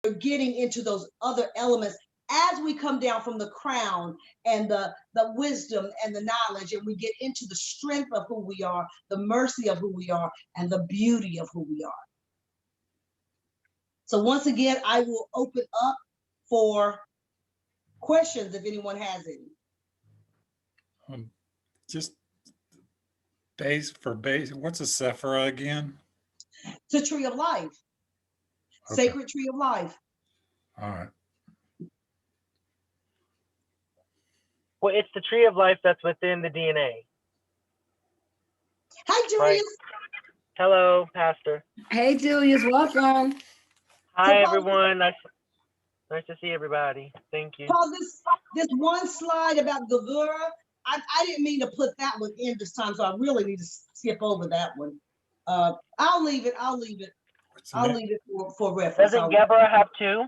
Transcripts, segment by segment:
we're getting into those other elements as we come down from the crown and the wisdom and the knowledge, and we get into the strength of who we are, the mercy of who we are, and the beauty of who we are. So once again, I will open up for questions if anyone has any. Just base for base. What's a Sephira again? It's a tree of life, Okay. sacred tree of life. All right. Well, it's the tree of life that's within the DNA. Hi, Julius. Right. Hello, Pastor. Hey, Julius, welcome. Hi, everyone. Nice to see everybody. Thank you. Paul, this one slide about Gevurah, I didn't mean to put that one in this time, so I really need to skip over that one. I'll leave it. I'll leave it for reference. Doesn't Deborah have two?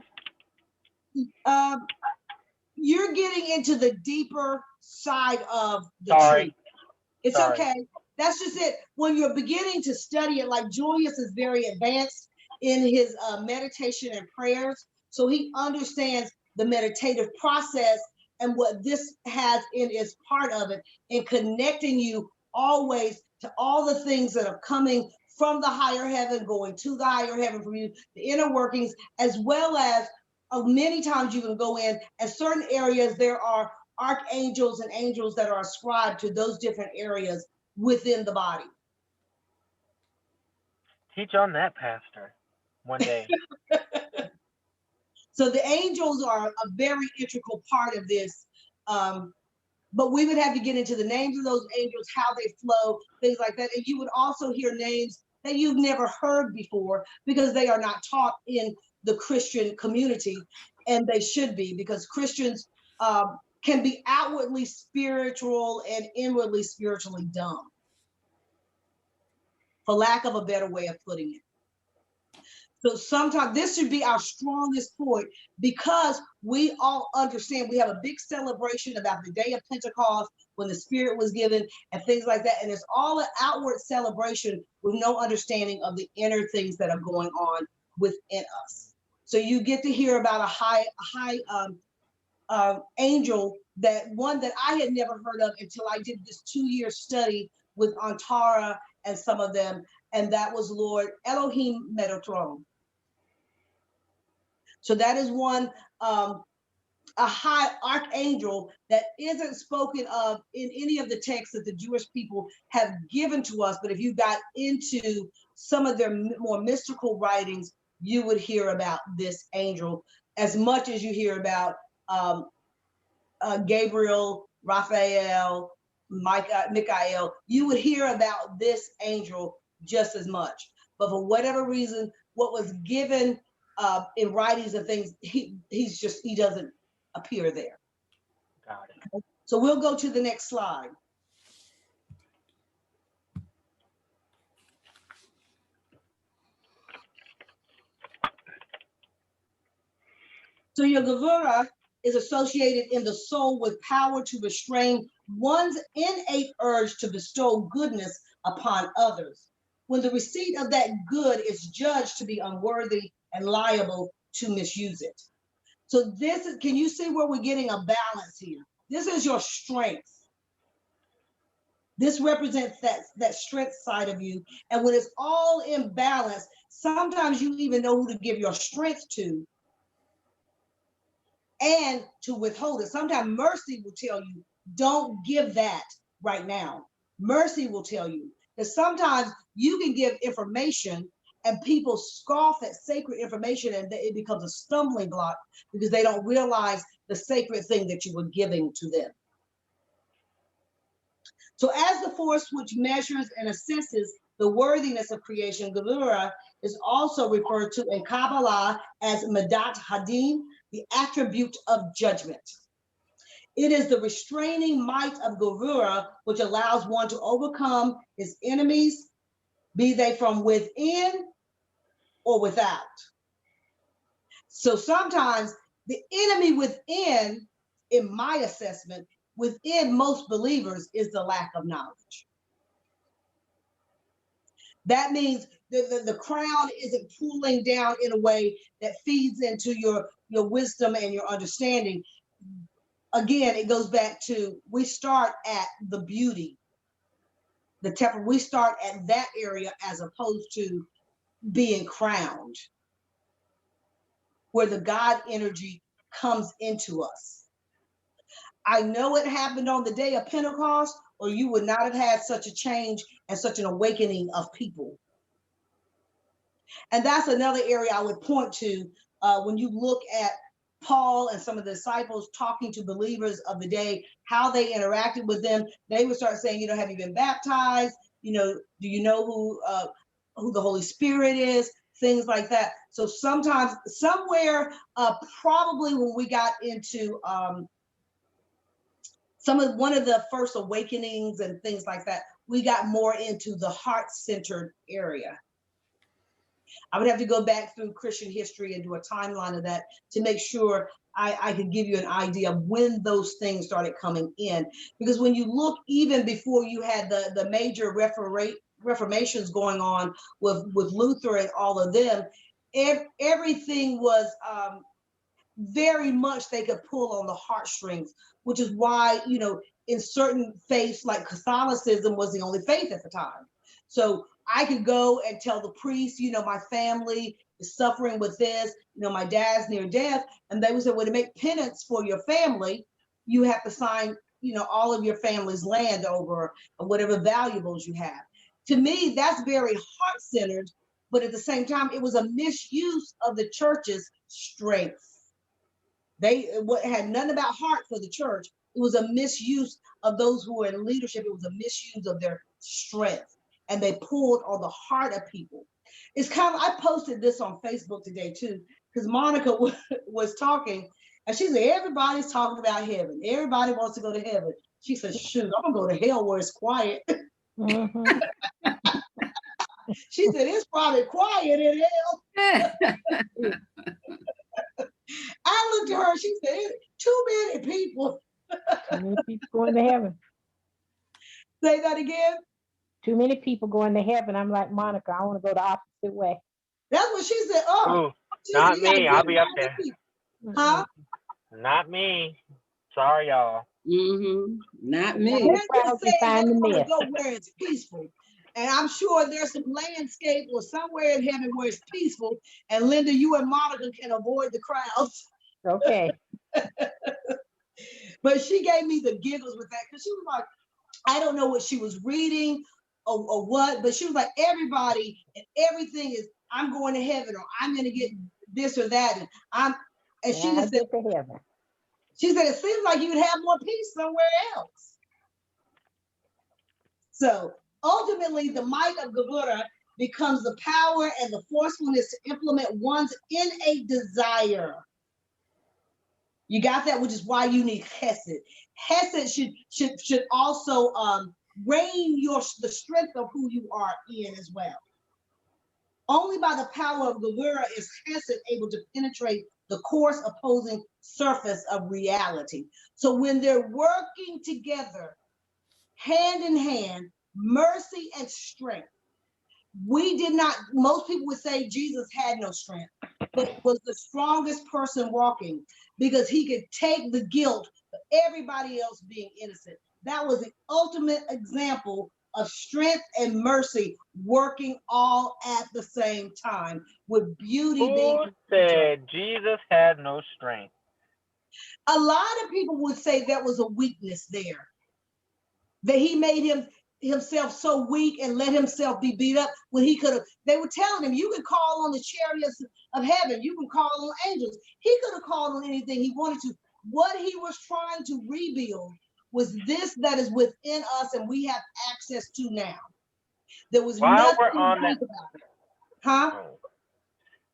You're getting into the deeper side of the tree. It's okay. That's just it. When you're beginning to study it, like Julius is very advanced in his meditation and prayers, so he understands the meditative process and what this has in its part of it, in connecting you always to all the things that are coming from the higher heaven, going to the higher heaven from you, the inner workings, as well as many times you can go in and certain areas there are archangels and angels that are ascribed to those different areas within the body. Teach on that, Pastor, one day. So the angels are a very integral part of this, but we would have to get into the names of those angels, how they flow, things like that. And you would also hear names that you've never heard before because they are not taught in the Christian community, and they should be, because Christians can be outwardly spiritual and inwardly spiritually dumb, for lack of a better way of putting it. So sometimes this should be our strongest point, because we all understand we have a big celebration about the day of Pentecost when the Spirit was given and things like that. And it's all an outward celebration with no understanding of the inner things that are going on within us. So you get to hear about a high angel, that one that I had never heard of until I did this 2-year study with Antara and some of them, and that was Lord Elohim Metatron. So that is one, a high archangel that isn't spoken of in any of the texts that the Jewish people have given to us. But if you got into some of their more mystical writings, you would hear about this angel as much as you hear about Gabriel, Raphael, Michael. You would hear about this angel just as much. But for whatever reason, what was given in writings and things, he doesn't appear there. Got it. So we'll go to the next slide. So your Gevurah is associated in the soul with power to restrain one's innate urge to bestow goodness upon others, when the receipt of that good is judged to be unworthy and liable to misuse it. So this is, can you see where we're getting a balance here? This is your strength. This represents that strength side of you. And when it's all in balance, sometimes you even know who to give your strength to and to withhold it. Sometimes mercy will tell you, don't give that right now. Mercy will tell you, because sometimes you can give information and people scoff at sacred information, and it becomes a stumbling block because they don't realize the sacred thing that you were giving to them. So as the force which measures and assesses the worthiness of creation, Gevurah is also referred to in Kabbalah as Midat Hadin, the attribute of judgment. It is the restraining might of Gevurah which allows one to overcome his enemies, be they from within or without. So sometimes the enemy within, in my assessment, within most believers is the lack of knowledge. That means the crown isn't pulling down in a way that feeds into your wisdom and your understanding. Again, it goes back to, we start at the beauty, the temple. We start at that area as opposed to being crowned, where the God energy comes into us. I know it happened on the day of Pentecost, or you would not have had such a change and such an awakening of people. And that's another area I would point to when you look at Paul and some of the disciples talking to believers of the day, how they interacted with them. They would start saying, have you been baptized? Do you know who the Holy Spirit is? Things like that. So sometimes, somewhere, probably when we got into one of the first awakenings and things like that, we got more into the heart-centered area. I would have to go back through Christian history and do a timeline of that to make sure I could give you an idea of when those things started coming in. Because when you look, even before you had the major reformations going on with Luther and all of them, everything was very much, they could pull on the heartstrings, which is why, in certain faiths, like Catholicism was the only faith at the time. So I could go and tell the priest, my family is suffering with this, my dad's near death. And they would say, well, to make penance for your family, you have to sign, all of your family's land over, or whatever valuables you have. To me, that's very heart-centered, but at the same time, it was a misuse of the church's strength. They had nothing about heart for the church. It was a misuse of those who were in leadership. It was a misuse of their strength. And they pulled on the heart of people. It's kind of, I posted this on Facebook today too, because Monica was talking, and she said, everybody's talking about heaven. Everybody wants to go to heaven. She said, shoot, I'm gonna go to hell where it's quiet. Mm-hmm. She said, it's probably quiet in hell. I looked at her, she said, too many people. Too many people going to heaven. Say that again. Too many people going to heaven. I'm like, Monica, I want to go the opposite way. That's what she said. Oh, not me. I'll be up there. Huh? Not me. Sorry, y'all. Not me. They're just saying they want to go where it's peaceful. And I'm sure there's some landscape or somewhere in heaven where it's peaceful. And Linda, you and Monica can avoid the crowds. Okay. But she gave me the giggles with that, because she was like, I don't know what she was reading or what, but she was like, everybody and everything is, I'm going to heaven, or I'm going to get this or that. And she just said, to heaven. She said, it seems like you'd have more peace somewhere else. So ultimately, the might of Gevurah becomes the power and the forcefulness to implement one's innate desire. You got that, which is why you need Hesed. Hesed should also reign the strength of who you are in as well. Only by the power of Gevurah is Hesed able to penetrate the coarse opposing surface of reality. So when they're working together, hand in hand, mercy and strength. Most people would say Jesus had no strength, but was the strongest person walking, because he could take the guilt of everybody else being innocent. That was the ultimate example of strength and mercy working all at the same time, with beauty being. Who said Jesus had no strength? A lot of people would say that was a weakness there, that he made himself so weak and let himself be beat up when he could have. They were telling him, you can call on the chariots of heaven, you can call on angels. He could have called on anything he wanted to. What he was trying to rebuild was this that is within us and we have access to now. There was nothing we're on to think about it. Huh? Oh.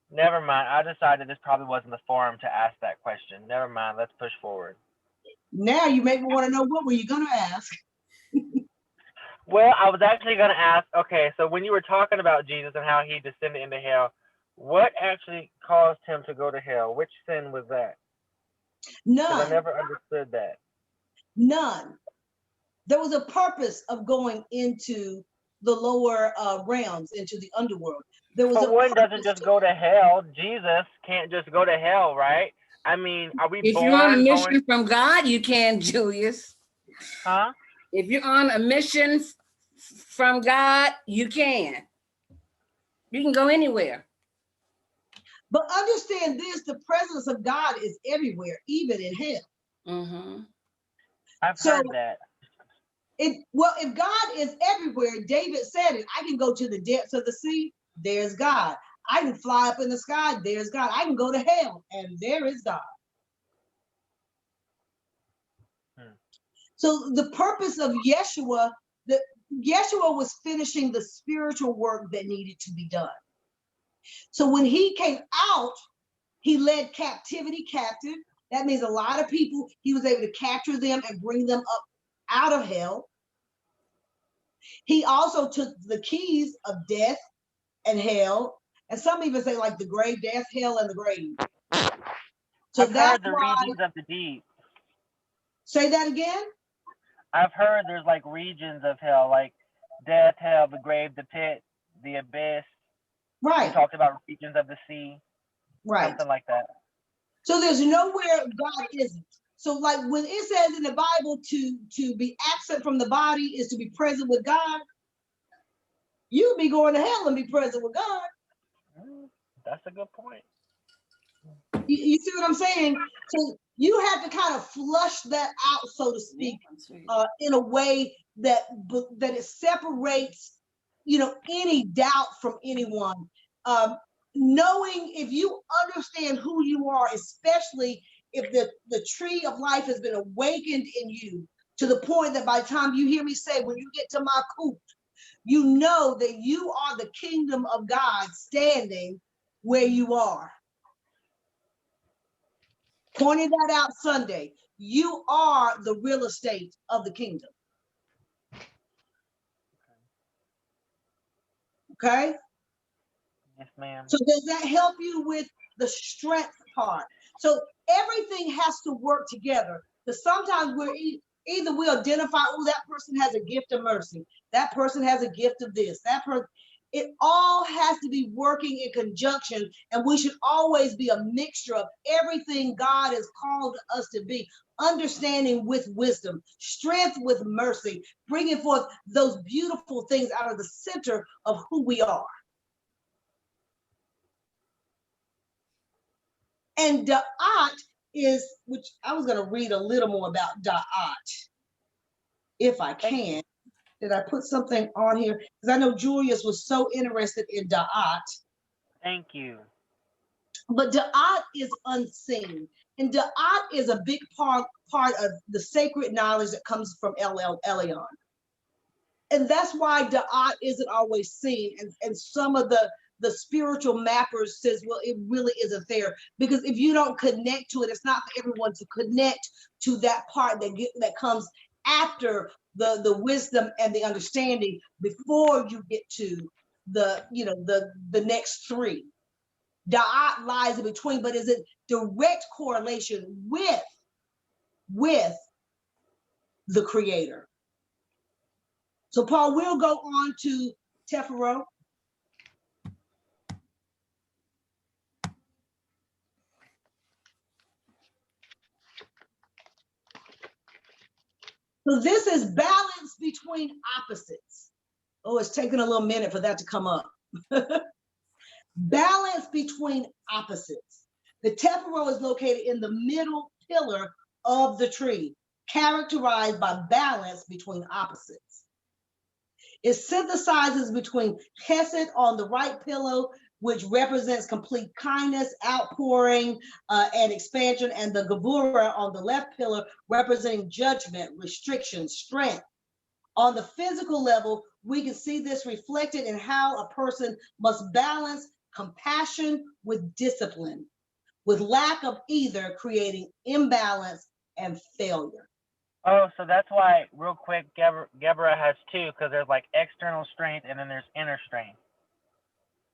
Never mind. I decided this probably wasn't the forum to ask that question. Never mind. Let's push forward. Now you make me want to know, what were you going to ask? Well, I was actually going to ask, okay, so when you were talking about Jesus and how he descended into hell, what actually caused him to go to hell? Which sin was that? None. I never understood that. None. There was a purpose of going into the lower realms, into the underworld. There was But a one doesn't purpose just to go to hell. Jesus can't just go to hell, right? I mean, are we If you're on a born mission going? from God, you can, Julius. Huh? If you're on a mission from God, you can. You can go anywhere. But understand this, the presence of God is everywhere, even in hell. Mm-hmm. I've So heard that. if God is everywhere, David said it, I can go to the depths of the sea, there's God. I can fly up in the sky, there's God. I can go to hell, and there is God. So the purpose of Yeshua, Yeshua was finishing the spiritual work that needed to be done. So when he came out, he led captivity captive. That means a lot of people, he was able to capture them and bring them up out of hell. He also took the keys of death and hell, and some even say like the grave, death, hell, and the grave. So I've that's heard the why. regions of the deep. Say that again. I've heard there's like regions of hell, like death, hell, the grave, the pit, the abyss. Right. You talked about regions of the sea. Right. Something like that. So there's nowhere God isn't. So like when it says in the Bible to be absent from the body is to be present with God, you'd be going to hell and be present with God. That's a good point. You see what I'm saying? So you have to kind of flush that out, so to speak, in a way that it separates, any doubt from anyone. Knowing if you understand who you are, especially if the tree of life has been awakened in you to the point that by the time you hear me say, when you get to my coop, you know that you are the kingdom of God standing where you are. Pointed that out Sunday. You are the real estate of the kingdom. Okay? Yes, ma'am. So does that help you with the strength part? So everything has to work together. Because sometimes we're either we identify, oh, that person has a gift of mercy. That person has a gift of this. That person. It all has to be working in conjunction, and we should always be a mixture of everything God has called us to be. Understanding with wisdom, strength with mercy, bringing forth those beautiful things out of the center of who we are. And Da'at is, which I was going to read a little more about Da'at, if I can. Did I put something on here? Because I know Julius was so interested in Da'at. Thank you. But Da'at is unseen. And Da'at is a big part of the sacred knowledge that comes from El Elyon. And that's why Da'at isn't always seen. And some of the spiritual mappers says, well, it really isn't there. Because if you don't connect to it, it's not for everyone to connect to that part that comes after the wisdom and the understanding before you get to the next three. Da'at lies in between, but is it direct correlation with the creator? So Paul will go on to Tefero. So this is balance between opposites. Oh, it's taking a little minute for that to come up. Balance between opposites. The Tefero is located in the middle pillar of the tree, characterized by balance between opposites. It synthesizes between Chesed on the right pillar, which represents complete kindness, outpouring, and expansion, and the Gevurah on the left pillar, representing judgment, restriction, strength. On the physical level, we can see this reflected in how a person must balance compassion with discipline, with lack of either creating imbalance and failure. Oh, so that's why, real quick, Geburah has two, because there's like external strength and then there's inner strength,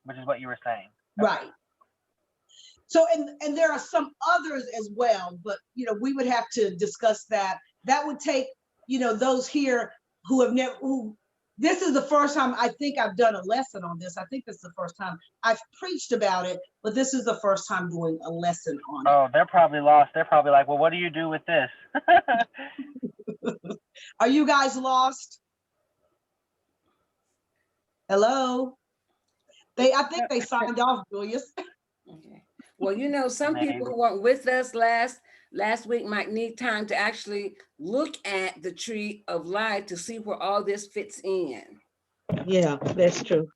which is what you were saying. Right. So, and there are some others as well, but, we would have to discuss that. That would take, those here who this is the first time I think I've done a lesson on this. I think this is the first time I've preached about it, but this is the first time doing a lesson on it. Oh, they're probably lost. They're probably like, well, what do you do with this? Are you guys lost? Hello? I think they signed off, Julius. Okay. Well, you know, some people who weren't with us last week might need time to actually look at the tree of life to see where all this fits in. Yeah, that's true.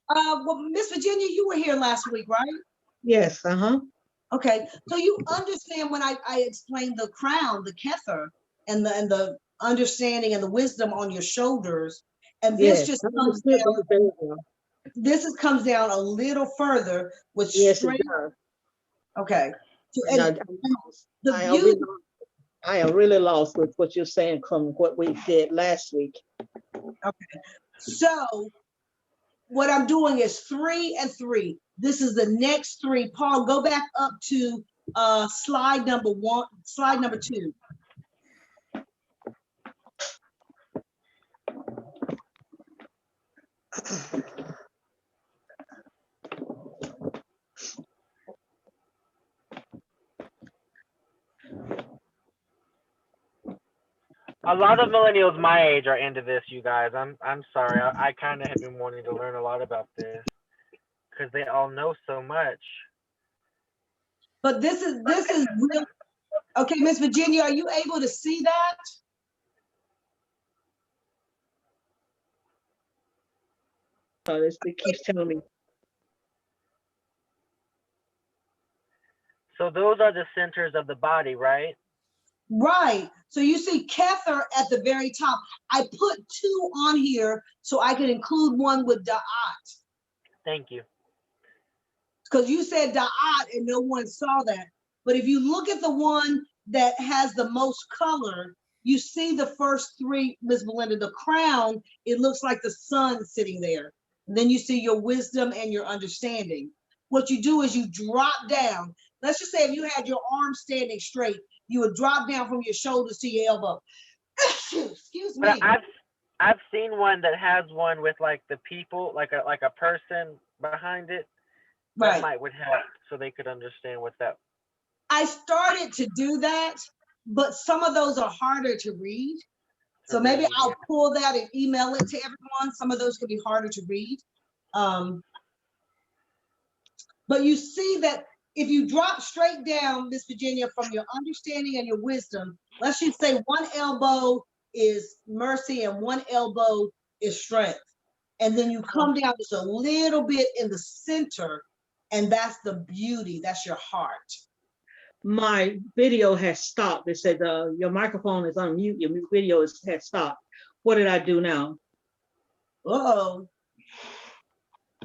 Well, Miss Virginia, you were here last week, right? Yes, Okay, so you understand when I explained the crown, the kether, and the understanding and the wisdom on your shoulders, and this yes. just I comes understood down. that very well. Comes down a little further with Yes, straight. it does. Okay. So, And and the I beauty. I am really lost with what you're saying from what we did last week. Okay. So what I'm doing is 3 and 3. This is the next 3. Paul, go back up to slide number 2. A lot of millennials my age are into this, you guys. I'm sorry. I kind of have been wanting to learn a lot about this because they all know so much. But this is real. Okay, Miss Virginia, are you able to see that? It keeps telling me. So those are the centers of the body, right? Right. So you see Kether at the very top. I put 2 on here so I could include one with Da'at. Thank you. Because you said Da'at and no one saw that. But if you look at the one that has the most color, you see the first 3, Ms. Belinda, the crown, it looks like the sun sitting there. And then you see your wisdom and your understanding. What you do is you drop down. Let's just say if you had your arms standing straight, you would drop down from your shoulders to your elbow. Excuse me. But I've seen one that has one with like the people, like a person behind it. That Right. would help so they could understand what that. I started to do that, but some of those are harder to read. So maybe I'll pull that and email it to everyone. Some of those could be harder to read. But you see that if you drop straight down, Miss Virginia, from your understanding and your wisdom, let's just say one elbow is mercy and one elbow is strength. And then you come down just a little bit in the center, and that's the beauty, that's your heart. My video has stopped. It said your microphone is on mute, your video has stopped. What did I do now? Uh-oh.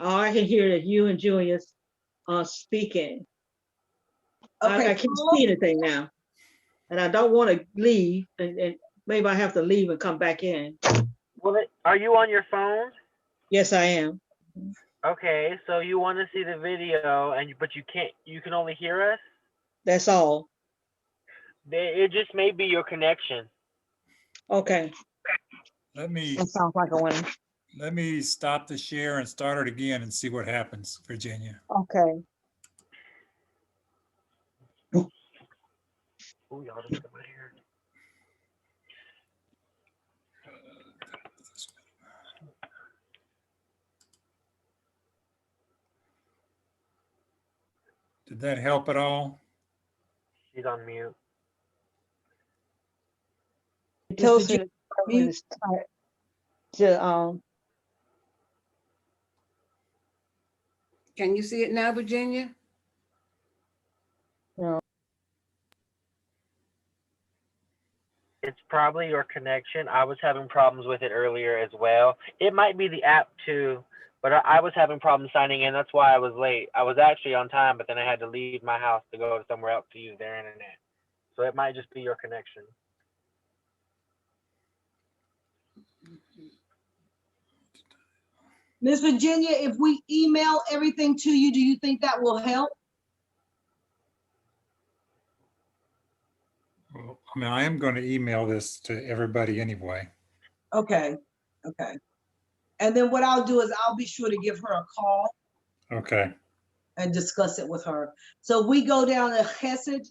Oh, I can hear that you and Julius are speaking. Okay. I can't see anything now. And I don't want to leave, and maybe I have to leave and come back in. Well, are you on your phone? Yes, I am. Okay, so you want to see the video, but you can't. You can only hear us. That's all. It just may be your connection. Okay. Let me That sounds like a winner. let me stop the share and start it again and see what happens, Virginia. Okay. Ooh, y'all just got my hair. Did that help at all? She's on mute. It tells Mr. me when it's time to Can you see it now, Virginia? no. It's probably your connection. I was having problems with it earlier as well. It might be the app too, but I was having problems signing in. That's why I was late. I was actually on time, but then I had to leave my house to go to somewhere else to use their internet. So it might just be your connection. Miss Virginia, if we email everything to you, do you think that will help? Well, I mean, I am going to email this to everybody anyway. Okay. Okay. And then what I'll do is I'll be sure to give her a call Okay. and discuss it with her. So we go down to Chesed,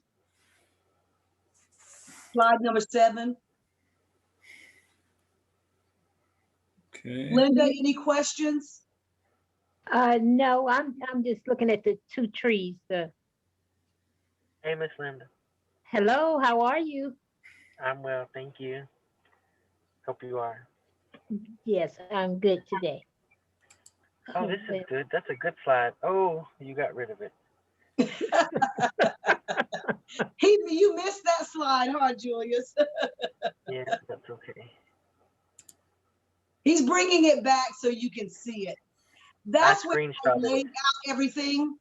slide number 7. Okay. Linda, any questions? No, I'm just looking at the 2 trees. Hey, Miss Linda. Hello, how are you? I'm well, thank you. Hope you are. Yes, I'm good today. Oh, this is good. That's a good slide. Oh, you got rid of it. You missed that slide, huh, Julius? Yeah, that's okay. He's bringing it back so you can see it. That's where I screenshotted laid it. out everything,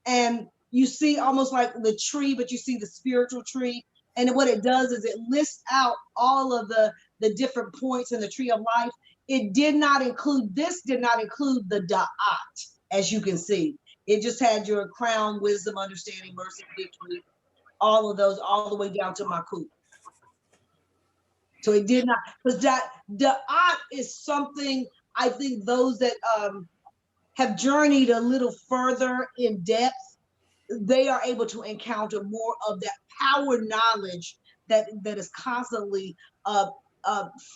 and you see almost like the tree, but you see the spiritual tree. And what it does is it lists out all of the different points in the tree of life. It did not include, this did not include the da'at, as you can see. It just had your crown, wisdom, understanding, mercy, victory, all of those, all the way down to Makut. So it did not, because that da'at is something I think those that have journeyed a little further in depth, they are able to encounter more of that power knowledge that is constantly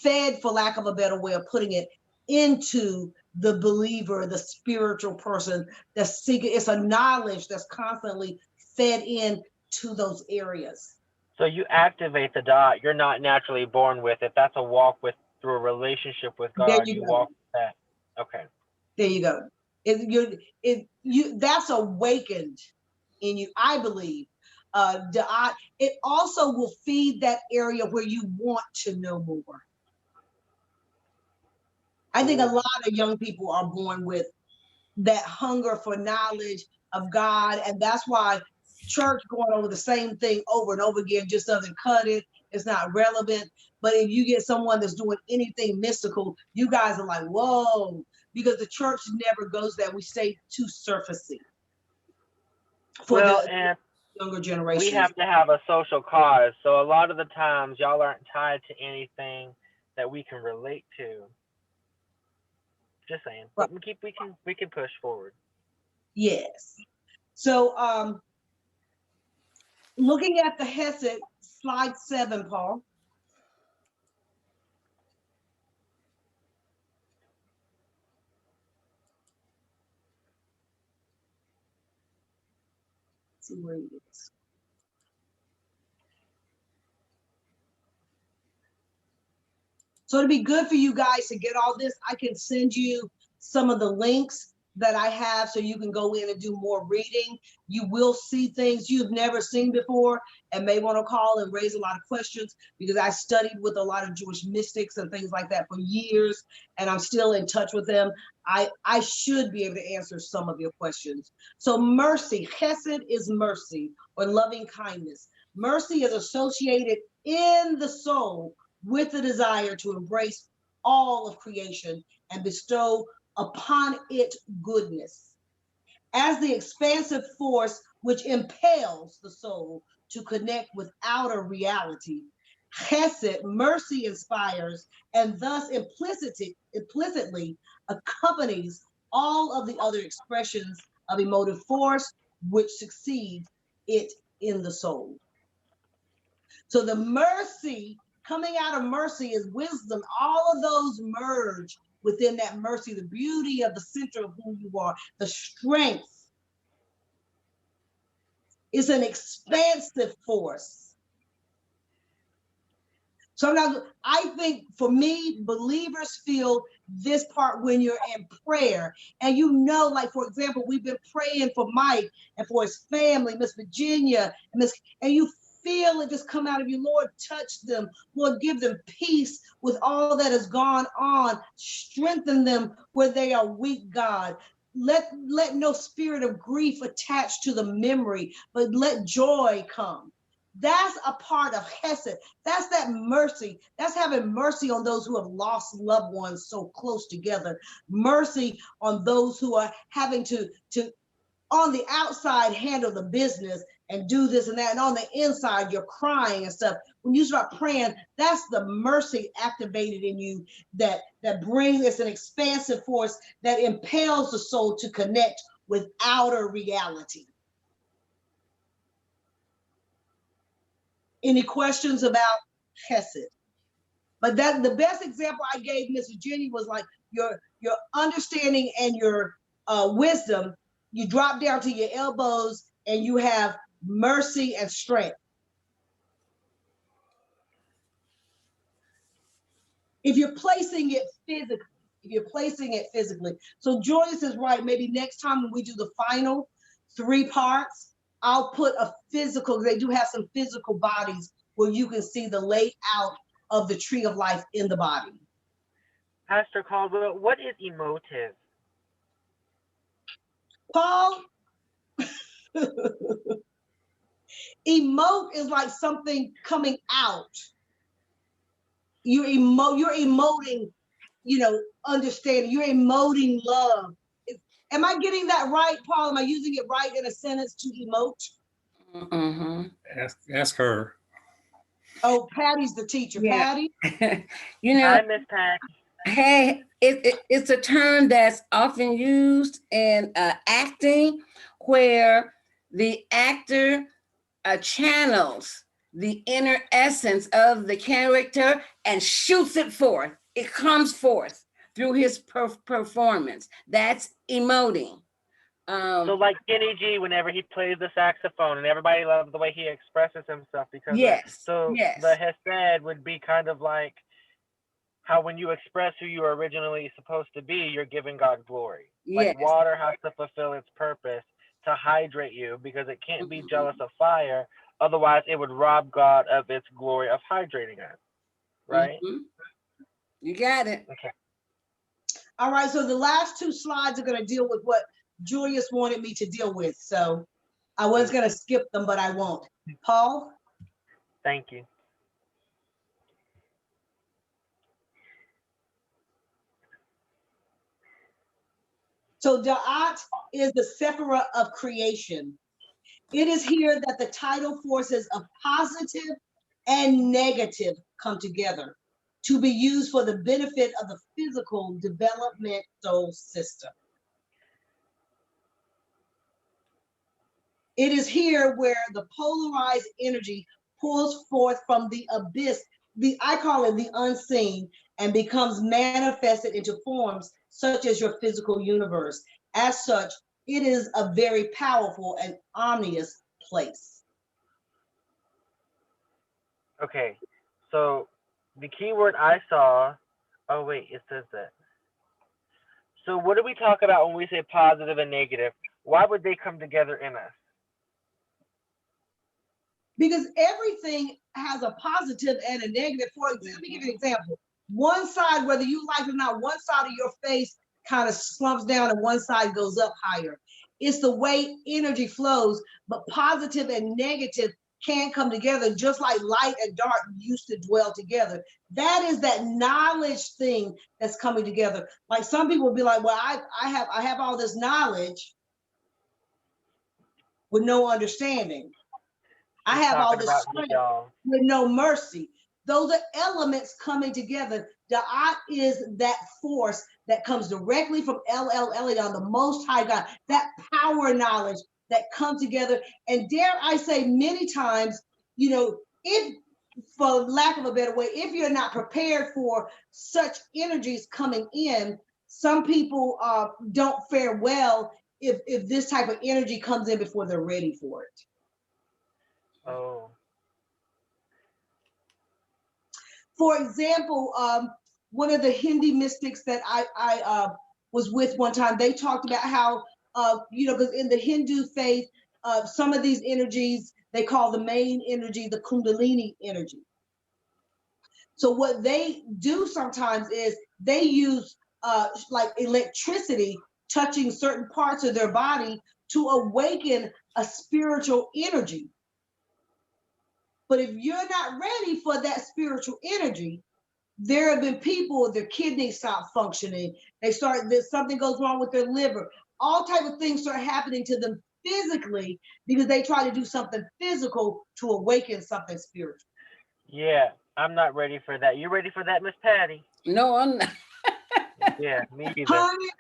fed, for lack of a better way of putting it, into the believer, the spiritual person that's seeking. It's a knowledge that's constantly fed in to those areas. So you activate the dot. You're not naturally born with it. That's a walk with through a relationship with God. There you go. Walk with that. Okay. There you go. That's awakened in you, I believe. It also will feed that area where you want to know more. I think a lot of young people are born with that hunger for knowledge of God, and that's why church going over the same thing over and over again just doesn't cut it. It's not relevant. But if you get someone that's doing anything mystical, you guys are like, whoa, because the church never goes there. We stay too surfacey for the younger generation. We have to have a social cause. So a lot of the times y'all aren't tied to anything that we can relate to. Just saying. But we can push forward. Yes. So looking at the Hesed, slide 7, Paul. Let's see where it is. So it'd be good for you guys to get all this. I can send you some of the links that I have so you can go in and do more reading. You will see things you've never seen before and may want to call and raise a lot of questions, because I studied with a lot of Jewish mystics and things like that for years, and I'm still in touch with them. I should be able to answer some of your questions. So mercy, chesed is mercy or loving kindness. Mercy is associated in the soul with the desire to embrace all of creation and bestow upon it goodness. As the expansive force which impels the soul to connect with outer reality, chesed, mercy, inspires and thus implicitly accompanies all of the other expressions of emotive force which succeed it in the soul. So the mercy, coming out of mercy, is wisdom. All of those merge within that mercy, the beauty of the center of who you are, the strength. Is an expansive force. So now I think for me, believers feel this part when you're in prayer, and you know, like for example, we've been praying for Mike and for his family, Miss Virginia, and you feel it just come out of you. Lord, touch them. Lord, give them peace with all that has gone on. Strengthen them where they are weak, God. Let no spirit of grief attach to the memory, but let joy come. That's a part of Hesed. That's that mercy. That's having mercy on those who have lost loved ones so close together. Mercy on those who are having to on the outside handle the business, and do this and that. And on the inside, you're crying and stuff. When you start praying, that's the mercy activated in you that brings, it's an expansive force that impels the soul to connect with outer reality. Any questions about Hesed? But that the best example I gave Miss Virginia was like your understanding and your wisdom. You drop down to your elbows and you have mercy and strength. If you're placing it physically, so Joyce is right. Maybe next time when we do the final 3 parts, I'll put a physical, they do have some physical bodies where you can see the layout of the tree of life in the body. Pastor Caldwell, what is emotive? Paul, emote is like something coming out. You're emoting, understanding. You're emoting love. Am I getting that right, Paul? Am I using it right in a sentence to emote? Mm-hmm. Ask her. Oh, Patty's the teacher. Yeah. Patty? Hi, Miss Pat. Hey, it's a term that's often used in acting where the actor channels the inner essence of the character and shoots it forth. It comes forth through his performance. That's emoting. So like Kenny G, whenever he plays the saxophone, and everybody loves the way he expresses himself because yes, so yes. the Hesed would be kind of like how when you express who you are originally supposed to be, you're giving God glory. Yes. Like water has to fulfill its purpose to hydrate you because it can't be jealous of fire. Otherwise, it would rob God of its glory of hydrating us. Right? Mm-hmm. You got it. Okay. All right, so the last 2 slides are going to deal with what Julius wanted me to deal with. So I was going to skip them, but I won't. Paul? Thank you. So Da'at is the Sephirah of creation. It is here that the tidal forces of positive and negative come together to be used for the benefit of the physical developmental system. It is here where the polarized energy pulls forth from the abyss, I call it the unseen, and becomes manifested into forms such as your physical universe. As such, it is a very powerful and omnious place. Okay, so the keyword I saw, oh wait, it says that. So what do we talk about when we say positive and negative? Why would they come together in us? Because everything has a positive and a negative. For example, let me give you an example. One side, whether you like it or not, one side of your face kind of slumps down and one side goes up higher. It's the way energy flows, but positive and negative can come together just like light and dark used to dwell together. That is that knowledge thing that's coming together. Like some people will be like, well, I have all this knowledge with no understanding. I have all this strength with no mercy. Those are elements coming together. Da'at is that force that comes directly from El Elyon, the Most High God, that power knowledge that comes together. And dare I say many times, if, for lack of a better way, if you're not prepared for such energies coming in, some people don't fare well if this type of energy comes in before they're ready for it. Oh. For example, one of the Hindi mystics that I was with one time, they talked about how, because in the Hindu faith, some of these energies, they call the main energy, the Kundalini energy. So what they do sometimes is they use like electricity touching certain parts of their body to awaken a spiritual energy. But if you're not ready for that spiritual energy, there have been people, their kidneys stop functioning. Something goes wrong with their liver. All type of things start happening to them physically because they try to do something physical to awaken something spiritual. Yeah, I'm not ready for that. You ready for that, Miss Patty? No, I'm not. Yeah, me either. Honey,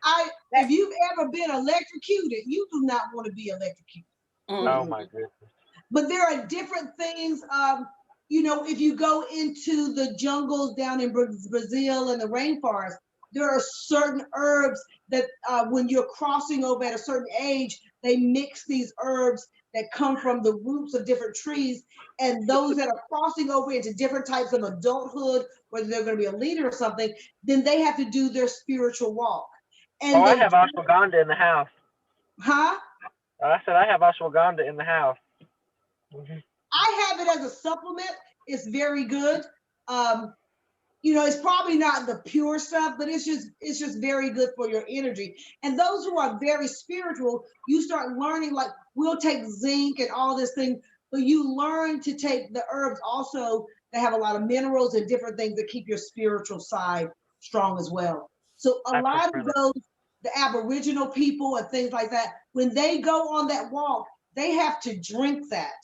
if you've ever been electrocuted, you do not want to be electrocuted. Oh my goodness. But there are different things. You know, if you go into the jungles down in Brazil and the rainforest, there are certain herbs that when you're crossing over at a certain age, they mix these herbs that come from the roots of different trees. And those that are crossing over into different types of adulthood, whether they're going to be a leader or something, then they have to do their spiritual walk. And I have ashwagandha in the house. Huh? I said I have ashwagandha in the house. I have it as a supplement. It's very good. You know, it's probably not the pure stuff, but it's just very good for your energy. And those who are very spiritual, you start learning, like we'll take zinc and all this thing, but you learn to take the herbs also that have a lot of minerals and different things that keep your spiritual side strong as well. So a lot of those, the Aboriginal people and things like that, when they go on that walk, they have to drink that.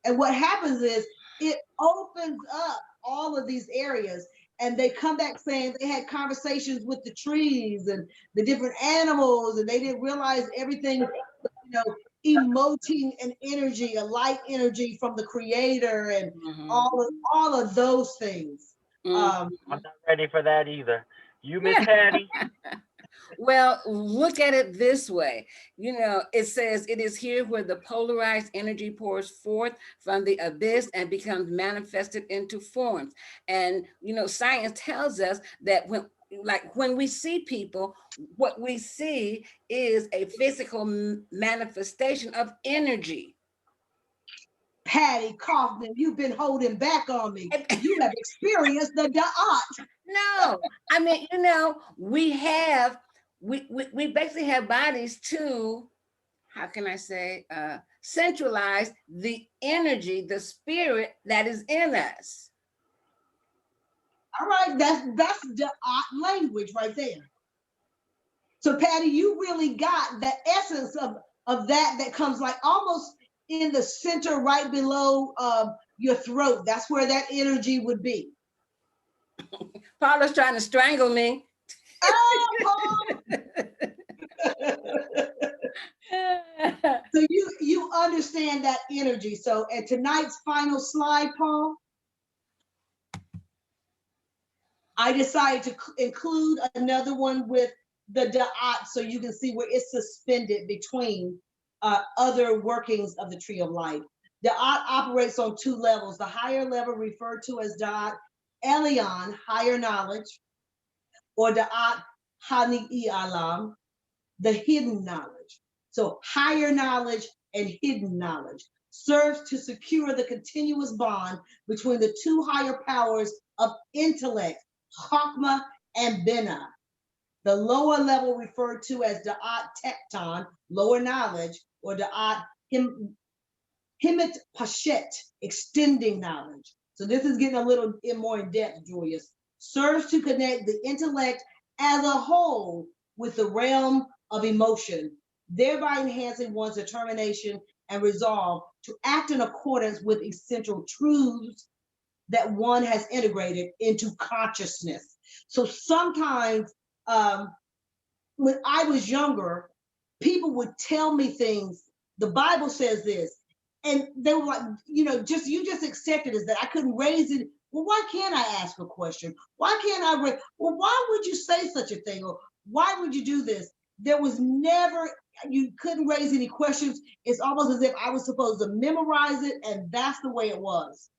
And what happens is it opens up all of these areas, and they come back saying they had conversations with the trees and the different animals, and they didn't realize everything, you know, emoting an energy, a light energy from the creator, and all of those things. I'm not ready for that either. You, Miss Patty? Well, look at it this way. You know, it says it is here where the polarized energy pours forth from the abyss and becomes manifested into forms. And, you know, science tells us that when we see people, what we see is a physical manifestation of energy. Patty Kaufman, you've been holding back on me. You have experienced the Da'at. No, I mean, you know, we basically have bodies to, how can I say, centralize the energy, the spirit that is in us. All right, that's Da'at language right there. So Patty, you really got the essence of that comes like almost in the center right below your throat. That's where that energy would be. Paula's trying to strangle me. Oh, Paul. So you understand that energy. So at tonight's final slide, Paul, I decided to include another one with the Da'at so you can see where it's suspended between other workings of the tree of life. Da'at operates on two levels. The higher level referred to as Da'at Elion, higher knowledge, or Da'at Hani'i Alam, the hidden knowledge. So higher knowledge and hidden knowledge serves to secure the continuous bond between the two higher powers of intellect, Chokmah and Binah. The lower level referred to as Da'at Tekton, lower knowledge, or Da'at Himit Pashet, extending knowledge. So this is getting a little more in depth, Julius. Serves to connect the intellect as a whole with the realm of emotion, thereby enhancing one's determination and resolve to act in accordance with essential truths that one has integrated into consciousness. So sometimes when I was younger, people would tell me things, the Bible says this, and they were like, you know, you just accept it as that. I couldn't raise it. Well, why can't I ask a question? Why can't I well, why would you say such a thing? Or why would you do this? There was never, you couldn't raise any questions. It's almost as if I was supposed to memorize it, and that's the way it was.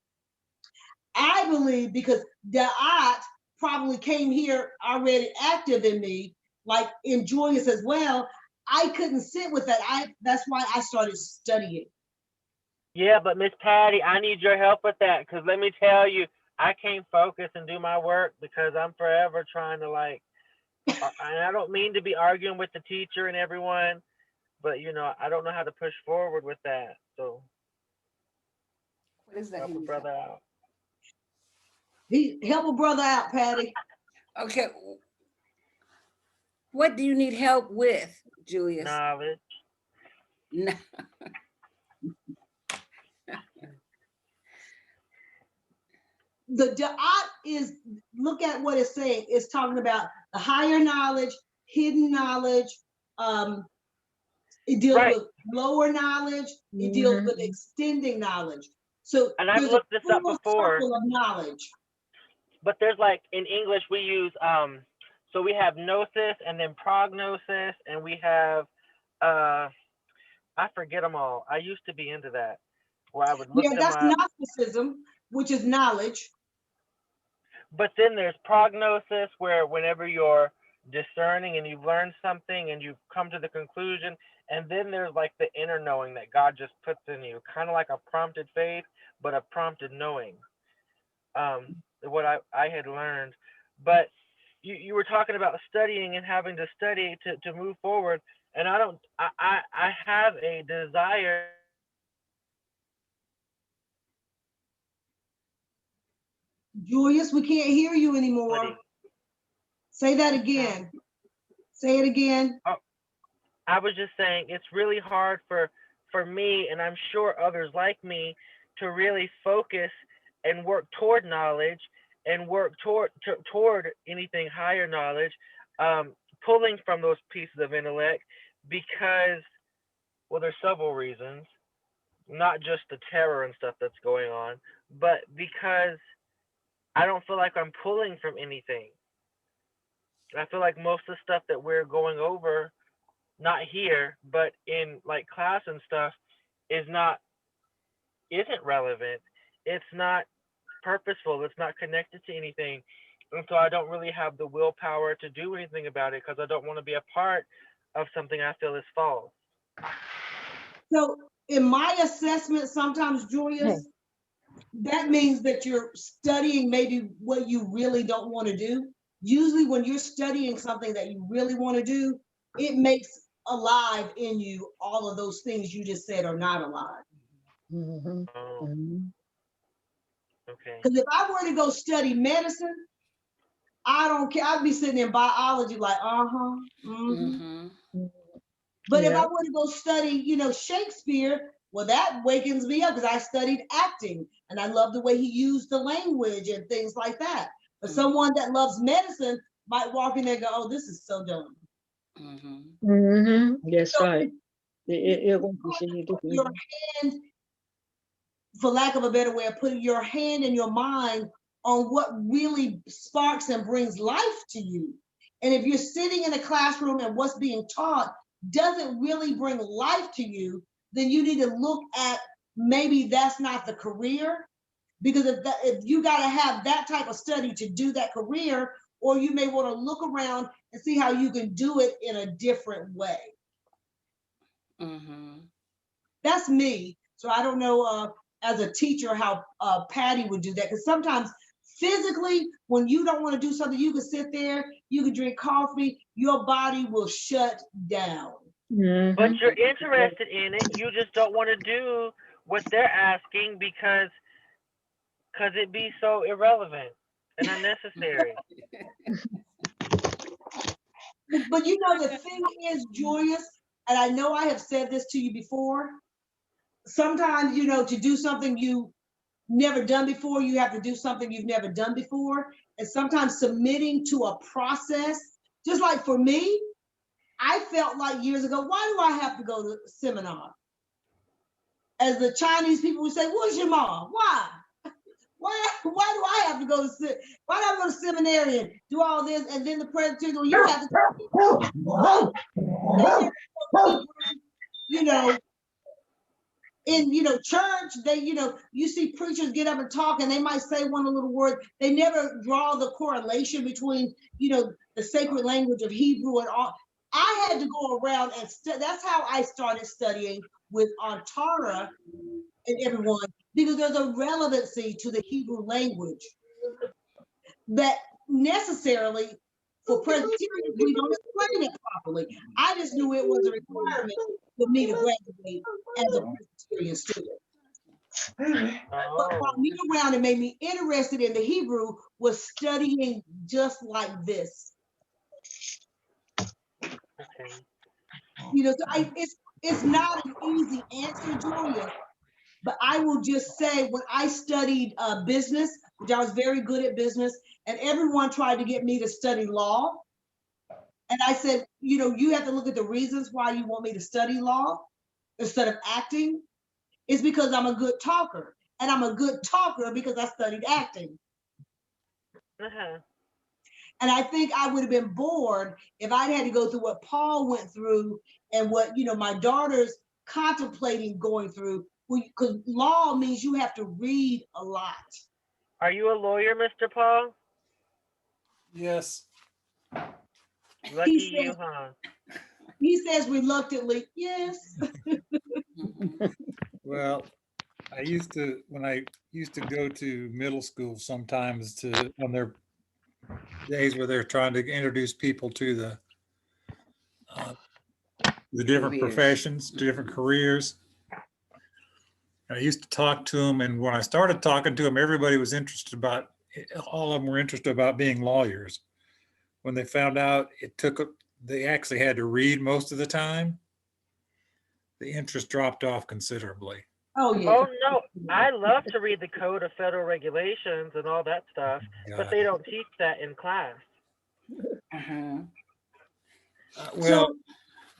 I believe because Da'at probably came here already active in me, like in Julius as well. I couldn't sit with that. That's why I started studying. Yeah, but Miss Patty, I need your help with that, because let me tell you, I can't focus and do my work because I'm forever trying to and I don't mean to be arguing with the teacher and everyone, but you know, I don't know how to push forward with that. So What is that? help a brother out. Help a brother out, Patty. Okay. What do you need help with, Julius? Knowledge. the da'at is, look at what it's saying. It's talking about the higher knowledge, hidden knowledge. It deals with lower knowledge. It deals with extending knowledge. So And I've there's looked a this up full before. circle of knowledge. But there's like in English we use so we have gnosis and then prognosis, and we have I forget them all. I used to be into that where I would look Yeah, them that's up. Gnosticism, which is knowledge. But then there's prognosis, where whenever you're discerning and you've learned something and you've come to the conclusion, and then there's like the inner knowing that God just puts in you, kind of like a prompted faith, but a prompted knowing. What I had learned. But you were talking about studying and having to study to move forward, and I have a desire. Julius, we can't hear you anymore. Say that again. Say it again. Oh, I was just saying it's really hard for me, and I'm sure others like me, to really focus and work toward knowledge and work toward anything higher knowledge, pulling from those pieces of intellect, because, well, there's several reasons, not just the terror and stuff that's going on, but because I don't feel like I'm pulling from anything. I feel like most of the stuff that we're going over, not here, but in like class and stuff, isn't relevant. It's not purposeful. It's not connected to anything. And so I don't really have the willpower to do anything about it, because I don't want to be a part of something I feel is false. So in my assessment, sometimes, Julius, that means that you're studying maybe what you really don't want to do. Usually when you're studying something that you really want to do, it makes alive in you all of those things you just said are not alive. Oh, okay. Because if I were to go study medicine, I don't care. I'd be sitting in biology like, But if I were to go study, Shakespeare, well, that wakens me up because I studied acting and I love the way he used the language and things like that. But someone that loves medicine might walk in there and go, oh, this is so dumb. That's So right. It won't be seen your hand, for lack of a better way of putting your hand and your mind on what really sparks and brings life to you. And if you're sitting in a classroom and what's being taught doesn't really bring life to you, then you need to look at maybe that's not the career. Because if you got to have that type of study to do that career, or you may want to look around and see how you can do it in a different way. That's me. So I don't know as a teacher how Patty would do that, because sometimes physically, when you don't want to do something, you can sit there, you can drink coffee, your body will shut down. But you're interested in it. You just don't want to do what they're asking because it'd be so irrelevant and unnecessary. But the thing is, Julius, and I know I have said this to you before, sometimes, to do something you never done before, you have to do something you've never done before. And sometimes submitting to a process, just like for me, I felt like years ago, why do I have to go to seminar? As the Chinese people would say, where's your mom? Why? Why do I have to go to why do I go to seminary and do all this? And then the president, well, you have to, in church, they, you see preachers get up and talk and they might say one little word. They never draw the correlation between, the sacred language of Hebrew and all. I had to go around and that's how I started studying with Antara and everyone, because there's a relevancy to the Hebrew language that necessarily for Presbyterians, we don't explain it properly. I just knew it was a requirement for me to graduate as a Presbyterian student. But what me around and made me interested in the Hebrew was studying just like this. Okay. So it's not an easy answer, Julia, But I will just say, when I studied business, which I was very good at business, and everyone tried to get me to study law. And I said, you have to look at the reasons why you want me to study law instead of acting. It's because I'm a good talker. And I'm a good talker because I studied acting. Uh-huh. And I think I would have been bored if I'd had to go through what Paul went through and what, my daughter's contemplating going through. Because law means you have to read a lot. Are you a lawyer, Mr. Paul? Yes. Lucky you, huh? He says reluctantly, yes. Well, when I used to go to middle school sometimes on their days where they're trying to introduce people to the different Careers. professions, to different careers. I used to talk to them, and when I started talking to them, everybody was all of them were interested about being lawyers. When they found out they actually had to read most of the time, the interest dropped off considerably. Oh, yeah. Oh, no. I love to read the Code of Federal Regulations and all that stuff, but they don't teach that in class. Uh-huh. Well,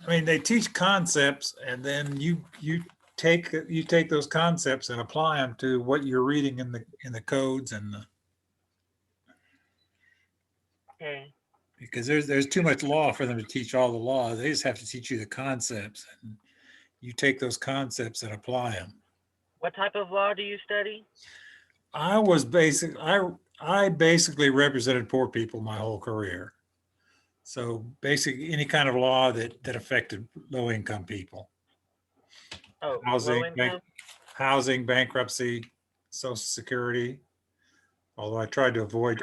I mean, they teach concepts, and then you take those concepts and apply them to what you're reading in the codes Okay. because there's too much law for them to teach all the law. They just have to teach you the concepts, and you take those concepts and apply them. What type of law do you study? I basically represented poor people my whole career. So basically any kind of law that affected low income people. Oh, Housing, low income? housing, bankruptcy, Social Security. Although I tried to avoid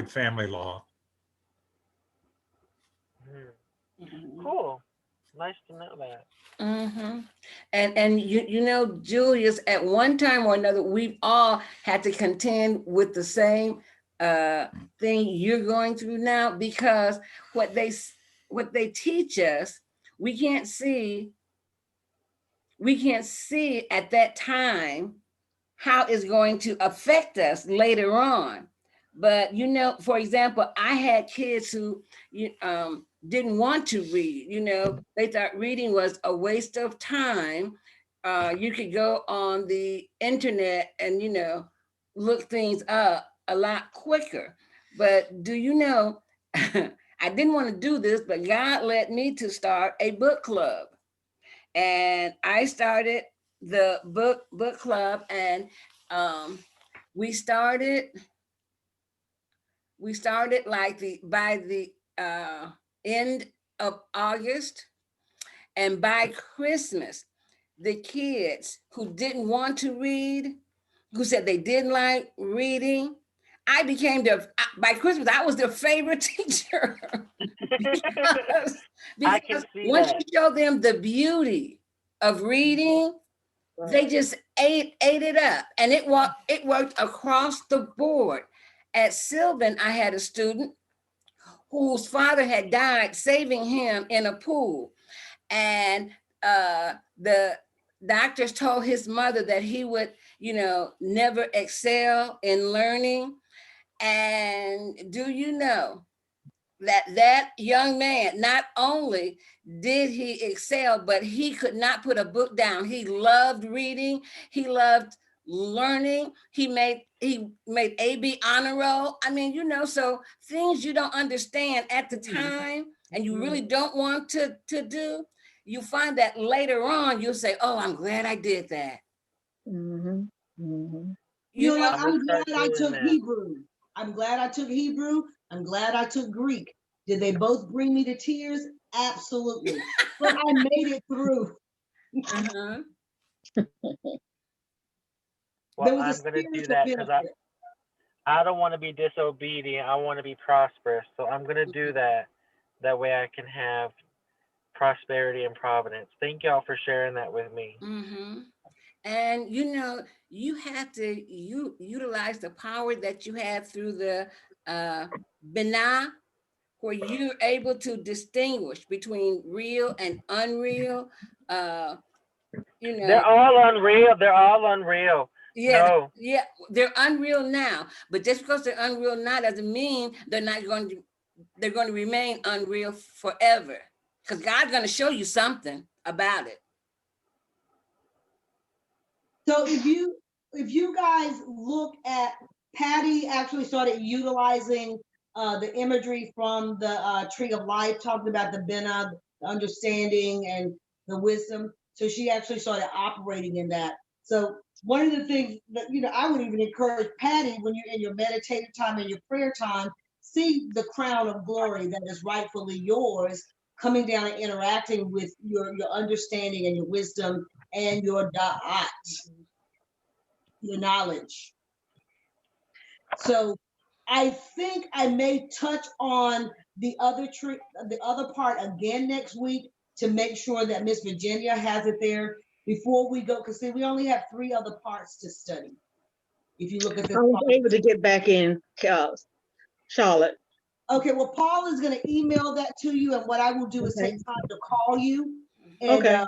family law. Mm-hmm. Cool. Nice to know that. Mm-hmm. And Julius, at one time or another, we've all had to contend with the same thing you're going through now, because what they teach us, we can't see at that time how it's going to affect us later on. But for example, I had kids who didn't want to read. They thought reading was a waste of time. You could go on the internet and look things up a lot quicker. But do you know, I didn't want to do this, but God led me to start a book club. And I started the book club, and we started like by the end of August, and by Christmas, the kids who didn't want to read, who said they didn't like reading, by Christmas, I was their favorite teacher. because I can see once that. you show them the beauty of reading, they just ate it up, and it worked across the board. At Sylvan, I had a student whose father had died saving him in a pool, and the doctors told his mother that he would, never excel in learning. And do you know that young man, not only did he excel, but he could not put a book down. He loved reading. He loved learning. He made AB honor roll. I mean, so things you don't understand at the time and you really don't want to do, you find that later on, you'll say, oh, I'm glad I did that. Mm-hmm. Mm-hmm. I'm glad I took Hebrew. I'm glad I took Hebrew. I'm glad I took Greek. Did they both bring me to tears? Absolutely. But I made it through. Uh-huh. Well, I'm going to do that because I don't want to be disobedient. I want to be prosperous. So I'm going to do that. That way I can have prosperity and providence. Thank y'all for sharing that with me. Mm-hmm. And you have to utilize the power that you have through the Binah, where you're able to distinguish between real and unreal. You know. They're all unreal. They're all unreal. Yeah, No. yeah, they're unreal now, but just because they're unreal now doesn't mean they're not going to, they're going to remain unreal forever. Because God's going to show you something about it. So if you guys look at, Patty actually started utilizing the imagery from the Tree of Life, talking about the Bina, the understanding and the wisdom. So she actually started operating in that. So one of the things that, I would even encourage Patty, when you're in your meditative time and your prayer time, see the crown of glory that is rightfully yours coming down and interacting with your understanding and your wisdom and your da'at, your knowledge. So I think I may touch on the other part again next week to make sure that Miss Virginia has it there before we go, because see, we only have 3 other parts to study. If you look at this, I was able to get back in Charlotte. Okay, well, Paul is going to email that to you, and what I will do is take time to call you, and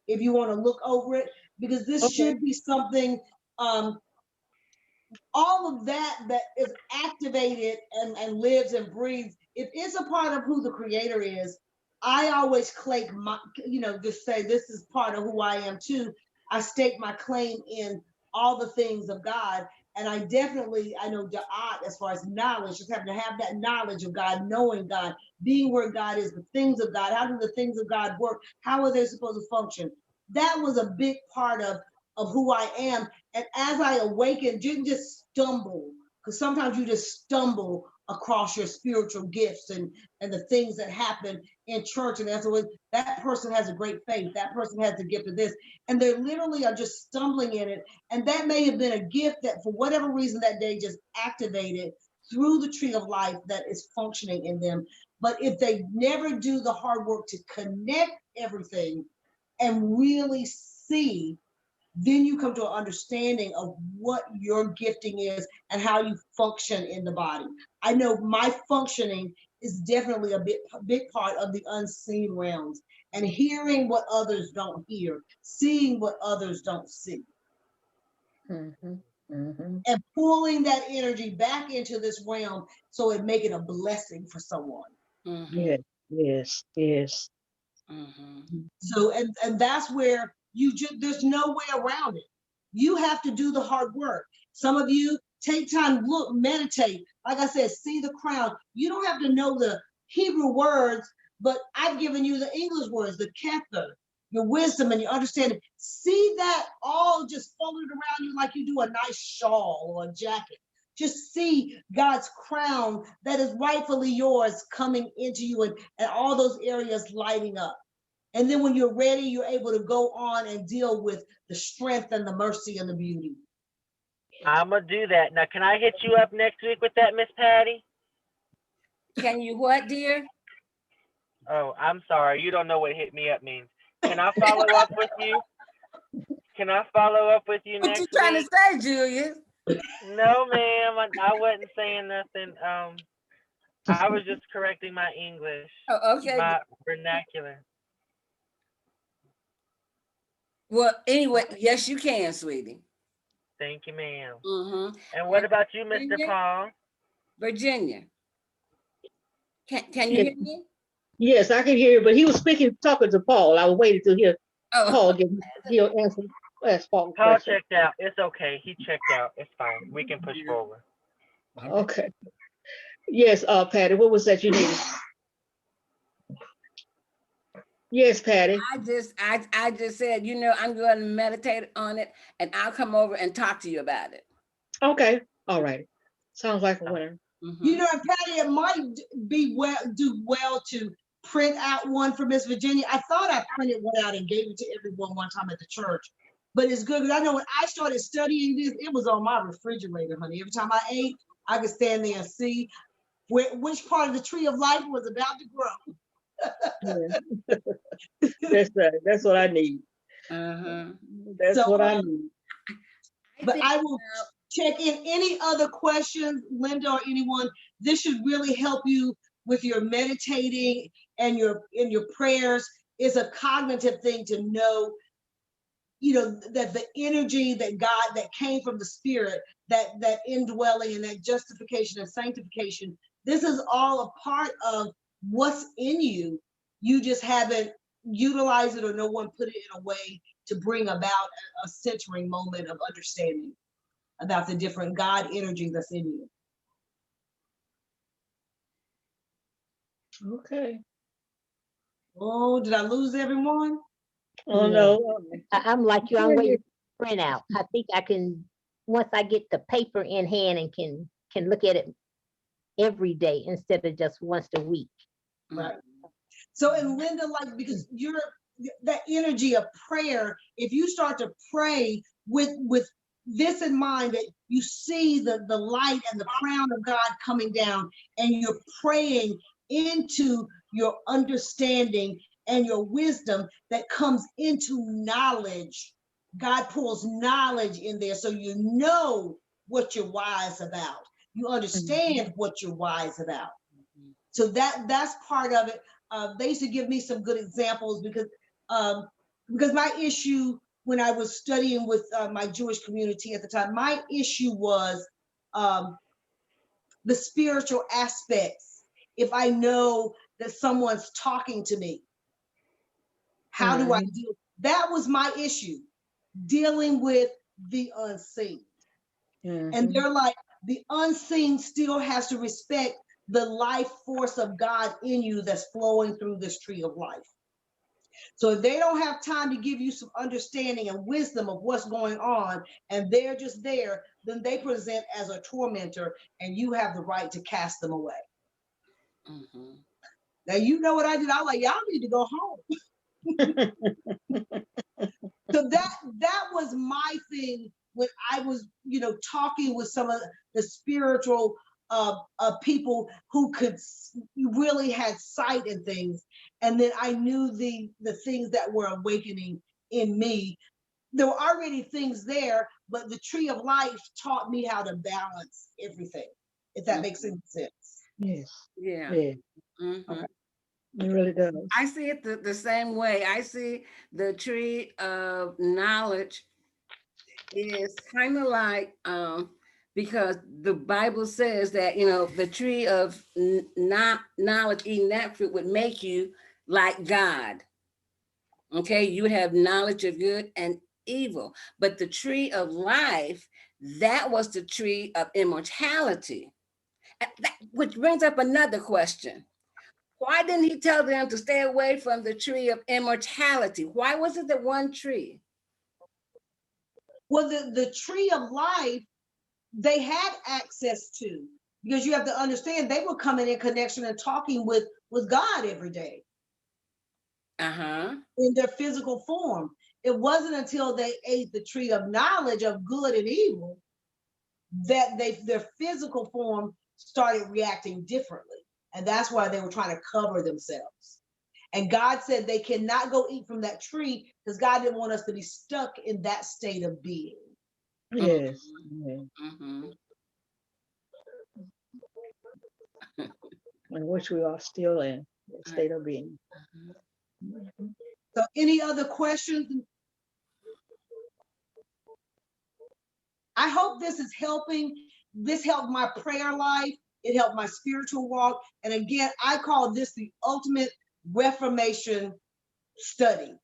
if you want to look over it, because this should be something, all of that is activated and lives and breathes. If it's a part of who the creator is, I always claim my, just say this is part of who I am too. I stake my claim in all the things of God. And I know Da'at, as far as knowledge, just having to have that knowledge of God, knowing God, being where God is, the things of God. How do the things of God work? How are they supposed to function? That was a big part of who I am. And as I awakened, didn't just stumble, because sometimes you just stumble across your spiritual gifts and the things that happen in church. And that's always, that person has a great faith. That person has the gift of this. And they literally are just stumbling in it. And that may have been a gift that for whatever reason that day just activated through the tree of life that is functioning in them. But if they never do the hard work to connect everything and really see, then you come to an understanding of what your gifting is and how you function in the body. I know my functioning is definitely a big part of the unseen realms, and hearing what others don't hear, seeing what others don't see. And pulling that energy back into this realm so it make it a blessing for someone. Yes. So, and that's where there's no way around it. You have to do the hard work. Some of you take time, look, meditate. Like I said, see the crown. You don't have to know the Hebrew words, but I've given you the English words, the kether, your wisdom and your understanding. See that all just folded around you like you do a nice shawl or a jacket. Just see God's crown that is rightfully yours coming into you, and all those areas lighting up. And then when you're ready, you're able to go on and deal with the strength and the mercy and the beauty. I'm going to do that. Now, can I hit you up next week with that, Miss Patty? Can you what, dear? Oh, I'm sorry. You don't know what hit me up means. Can I follow up with you? Can I follow up with you next week? What you trying to say, Julius? No, ma'am. I wasn't saying nothing. I was just correcting my English. Oh, okay. My vernacular. Well, anyway, yes, you can, sweetie. Thank you, ma'am. And what about you, Mr. Paul? Virginia. Can you hear me? Yes, I can hear you, but he was talking to Paul. I was waiting to hear Paul he'll ask Paul. Paul checked out. It's okay. He checked out. It's fine. We can push forward. Okay. Yes, Patty, what was that you needed? Yes, Patty. I just said, I'm going to meditate on it, and I'll come over and talk to you about it. Okay. All right. Sounds like a winner. And Patty, it might do well to print out one for Miss Virginia. I thought I printed one out and gave it to everyone one time at the church, but it's good because I know when I started studying this, it was on my refrigerator, honey. Every time I ate, I could stand there and see which part of the tree of life was about to grow. That's right. That's what I need. That's what I need. But I will check in any other questions, Linda or anyone. This should really help you with your meditating and your prayers. It's a cognitive thing to know that the energy that God, that came from the Spirit, that indwelling and that justification and sanctification, this is all a part of what's in you. You just haven't utilized it, or no one put it in a way to bring about a centering moment of understanding about the different God energy that's in you. Okay. Oh, did I lose everyone? Oh, no. I'm like you, I'm waiting for print out. I think I can, once I get the paper in hand and can look at it every day instead of just once a week. Right. So, and Linda, like, because you're that energy of prayer, if you start to pray with this in mind, that you see the light and the crown of God coming down, and you're praying into your understanding and your wisdom that comes into knowledge. God pulls knowledge in there, so you know what you're wise about. You understand what you're wise about. So that's part of it. They used to give me some good examples because my issue when I was studying with my Jewish community at the time, my issue was the spiritual aspects. If I know that someone's talking to me, how do I deal? That was my issue, dealing with the unseen. And they're like, the unseen still has to respect the life force of God in you that's flowing through this tree of life. So if they don't have time to give you some understanding and wisdom of what's going on, and they're just there, then they present as a tormentor, and you have the right to cast them away. Now, you know what I did? I was like, y'all need to go home. So that was my thing when I was, talking with some of the spiritual people who really had sight in things. And then I knew the things that were awakening in me. There were already things there, but the tree of life taught me how to balance everything, if that makes any sense. Yes. Yeah. Okay. It really does. I see it the same way. I see the tree of knowledge is kind of like, because the Bible says that, the tree of not knowledge, eating that fruit would make you like God. Okay, you would have knowledge of good and evil. But the tree of life, that was the tree of immortality. Which brings up another question. Why didn't he tell them to stay away from the tree of immortality? Why was it the one tree? Well, the tree of life, they had access to, because you have to understand, they were coming in connection and talking with God every day. In their physical form. It wasn't until they ate the tree of knowledge of good and evil that their physical form started reacting differently. And that's why they were trying to cover themselves. And God said they cannot go eat from that tree because God didn't want us to be stuck in that state of being. Yes. And which we are still in that state of being. So any other questions? I hope this is helping. This helped my prayer life. It helped my spiritual walk. And again, I call this the ultimate Reformation study.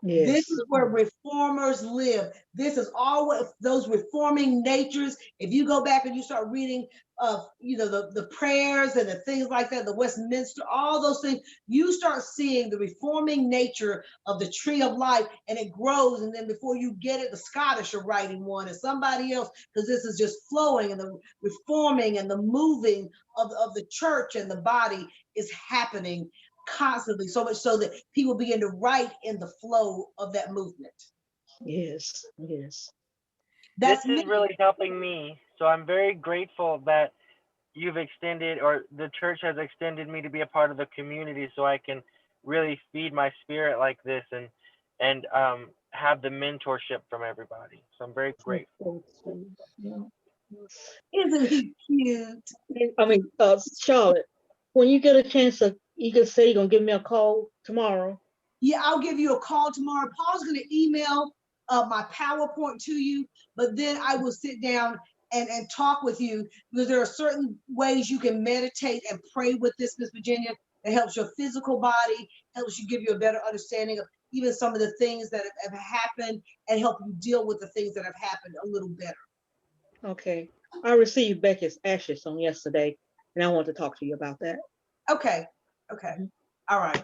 Yes. This is where reformers live. This is always those reforming natures. If you go back and you start reading the prayers and the things like that, the Westminster, all those things, you start seeing the reforming nature of the tree of life, and it grows. And then before you get it, the Scottish are writing one and somebody else, because this is just flowing, and the reforming and the moving of the church and the body is happening constantly, so much so that people begin to write in the flow of that movement. Yes. This is really helping me. So I'm very grateful that you've extended, or the church has extended me to be a part of the community, so I can really feed my spirit like this and have the mentorship from everybody. So I'm very grateful. Isn't he cute? I mean, Charlotte, when you get a chance, you can say you're gonna give me a call tomorrow. Yeah, I'll give you a call tomorrow. Paul's gonna email my PowerPoint to you, but then I will sit down and talk with you, because there are certain ways you can meditate and pray with this, Miss Virginia, that helps your physical body, helps you give you a better understanding of even some of the things that have happened, and help you deal with the things that have happened a little better. Okay. I received Becky's ashes on yesterday, and I want to talk to you about that. Okay. Okay. All right.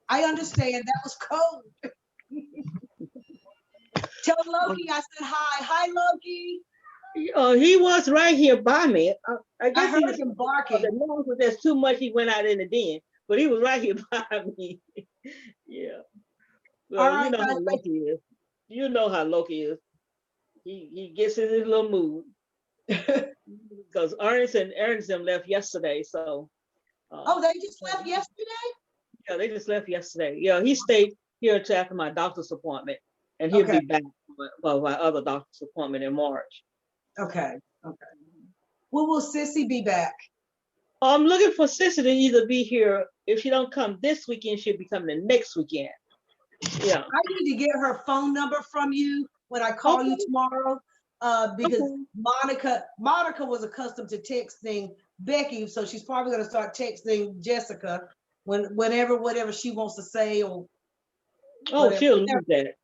I understand. That was cold. Tell Loki I said hi. Hi, Loki. He was right here by me. I I guess heard he was him barking. the noise was just too much. He went out in the den, but he was right here by me. Yeah. Well, All right, you know guys. how Loki is. You know how Loki is. He gets in his little mood. Because Ernest and them left yesterday, so. Oh, they just left yesterday? Yeah, they just left yesterday. Yeah, he stayed here until after my doctor's appointment, and he'll Okay. be back for my other doctor's appointment in March. Okay. Okay. When will Sissy be back? I'm looking for Sissy to either be here. If she don't come this weekend, she'll be coming the next weekend. Yeah. I need to get her phone number from you when I call you tomorrow, because Monica was accustomed to texting Becky, so she's probably going to start texting Jessica whatever she wants to say, or Oh, she'll love that.